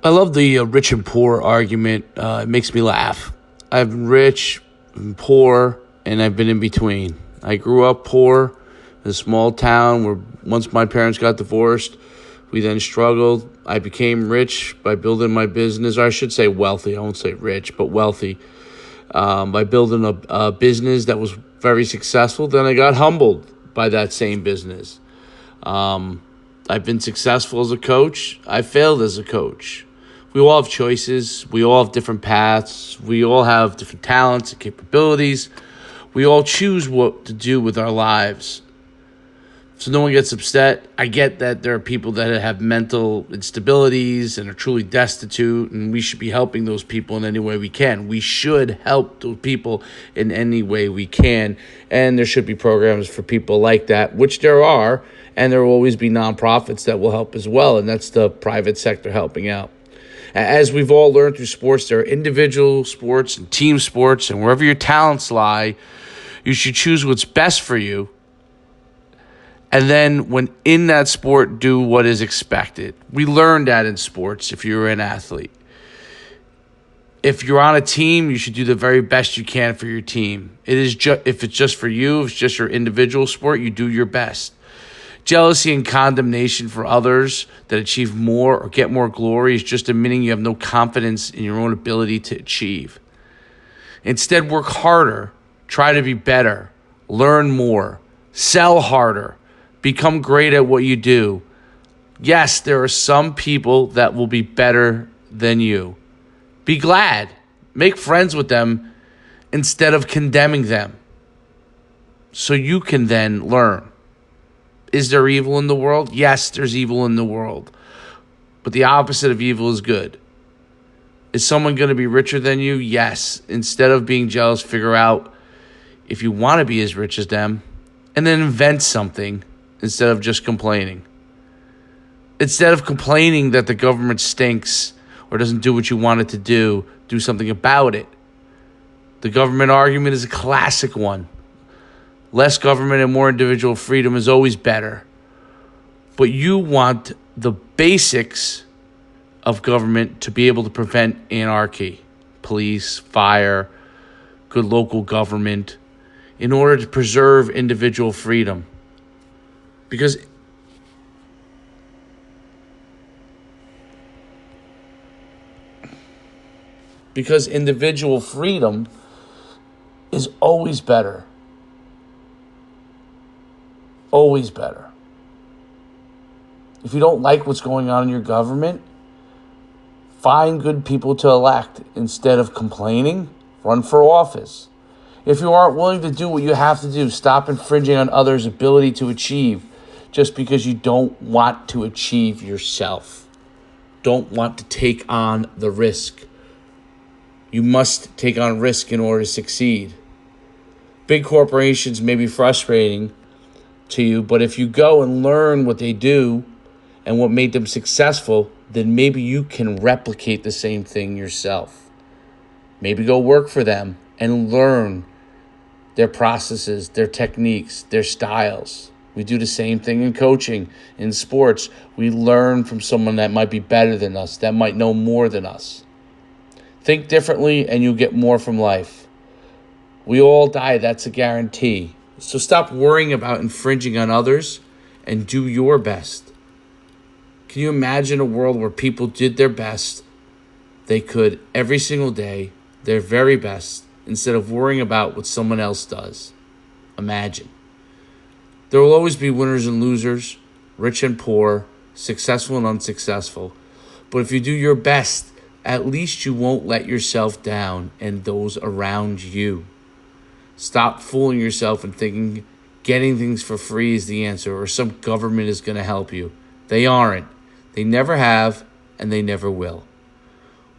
I love the rich and poor argument. It makes me laugh. I've been rich and poor, and I've been in between. I grew up poor in a small town where once my parents got divorced, we then struggled. I became rich by building my business, or I should say wealthy. I won't say rich, but wealthy. By building a business that was very successful. Then I got humbled by that same business. I've been successful as a coach. I failed as a coach. We all have choices. We all have different paths. We all have different talents and capabilities. We all choose what to do with our lives. So no one gets upset. I get that there are people that have mental instabilities and are truly destitute, and we should be helping those people in any way we can. We should help those people in any way we can, and there should be programs for people like that, which there are, and there will always be nonprofits that will help as well, and that's the private sector helping out. As we've all learned through sports, there are individual sports and team sports, and wherever your talents lie, you should choose what's best for you. And then when in that sport, do what is expected. We learned that in sports if you're an athlete. If you're on a team, you should do the very best you can for your team. If it's just for you, if it's just your individual sport, you do your best. Jealousy and condemnation for others that achieve more or get more glory is just admitting you have no confidence in your own ability to achieve. Instead, work harder, try to be better, learn more, sell harder, become great at what you do. Yes, there are some people that will be better than you. Be glad. Make friends with them instead of condemning them, so you can then learn. Is there evil in the world? Yes, there's evil in the world. But the opposite of evil is good. Is someone going to be richer than you? Yes. Instead of being jealous, figure out if you want to be as rich as them, and then invent something instead of just complaining. Instead of complaining that the government stinks or doesn't do what you want it to do something about it. The government argument is a classic one. Less government and more individual freedom is always better. But you want the basics of government to be able to prevent anarchy, police, fire, good local government, in order to preserve individual freedom. Because individual freedom is always better. Always better. If you don't like what's going on in your government, find good people to elect. Instead of complaining, run for office. If you aren't willing to do what you have to do, stop infringing on others' ability to achieve just because you don't want to achieve yourself. Don't want to take on the risk. You must take on risk in order to succeed. Big corporations may be frustrating to you, but if you go and learn what they do and what made them successful, then maybe you can replicate the same thing yourself. Maybe go work for them and learn their processes, their techniques, their styles. We do the same thing in coaching, in sports. We learn from someone that might be better than us, that might know more than us. Think differently and you'll get more from life. We all die, that's a guarantee. So stop worrying about infringing on others and do your best. Can you imagine a world where people did their best they could every single day, their very best, instead of worrying about what someone else does? Imagine. There will always be winners and losers, rich and poor, successful and unsuccessful. But if you do your best, at least you won't let yourself down and those around you. Stop fooling yourself and thinking getting things for free is the answer or some government is going to help you. They aren't. They never have, and they never will.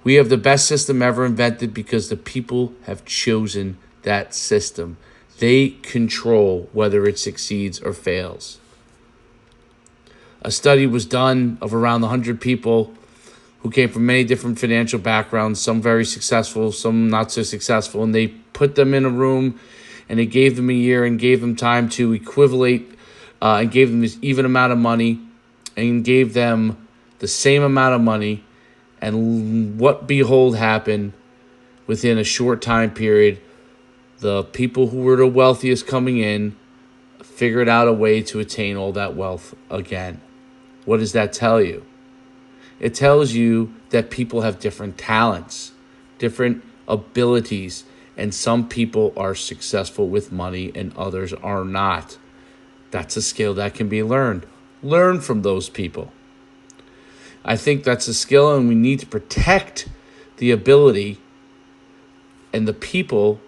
We have the best system ever invented because the people have chosen that system. They control whether it succeeds or fails. A study was done of around 100 people who came from many different financial backgrounds, some very successful, some not so successful, and they put them in a room and they gave them a year and gave them time to equivalate and gave them this even amount of money and gave them the same amount of money And what behold happened within a short time period? The people who were the wealthiest coming in figured out a way to attain all that wealth again. What does that tell you? It tells you that people have different talents, different abilities, and some people are successful with money and others are not. That's a skill that can be learned. Learn from those people. I think that's a skill, and we need to protect the ability and the people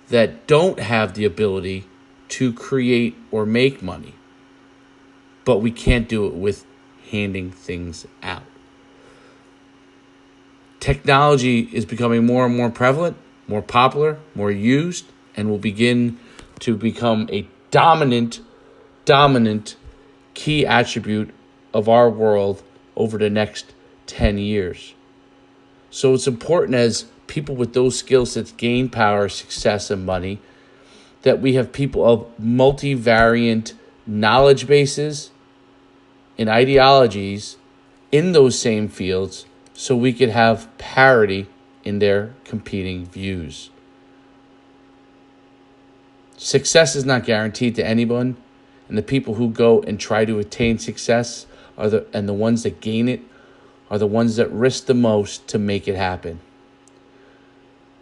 that don't have the ability to create or make money. But we can't do it with handing things out. Technology is becoming more and more prevalent, more popular, more used, and will begin to become a dominant key attribute of our world over the next 10 years. So it's important, as people with those skill sets gain power, success, and money, that we have people of multivariant knowledge bases and ideologies in those same fields, so we could have parity in their competing views. Success is not guaranteed to anyone, and the people who go and try to attain success and the ones that gain it are the ones that risk the most to make it happen.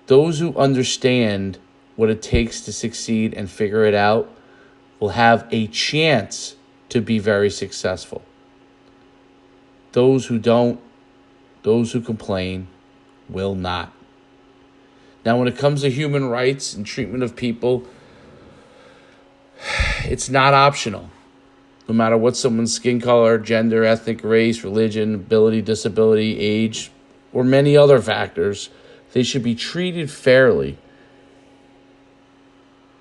Those who understand what it takes to succeed and figure it out will have a chance to be very successful. Those who don't, those who complain, will not. Now, when it comes to human rights and treatment of people, it's not optional. No matter what someone's skin color, gender, ethnic race, religion, ability, disability, age, or many other factors, they should be treated fairly.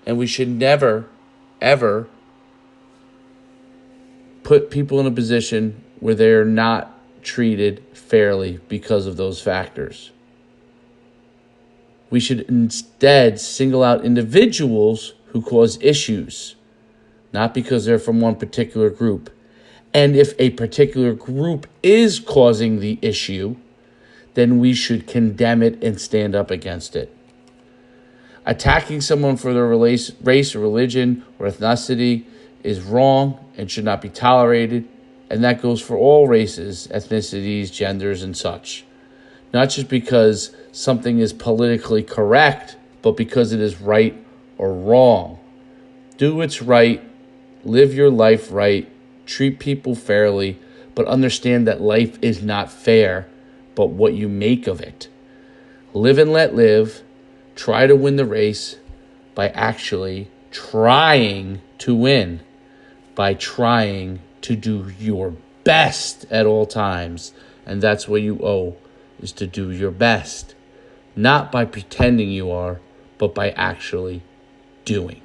And we should never, ever put people in a position where they're not treated fairly because of those factors. We should instead single out individuals who cause issues, not because they're from one particular group. And if a particular group is causing the issue, then we should condemn it and stand up against it. Attacking someone for their race or religion or ethnicity is wrong and should not be tolerated, and that goes for all races, ethnicities, genders, and such. Not just because something is politically correct, but because it is right or wrong. Do what's right, live your life right, treat people fairly, but understand that life is not fair, but what you make of it. Live and let live. Try to win the race by actually trying to win, by trying to do your best at all times. And that's what you owe, is to do your best. Not by pretending you are, but by actually doing.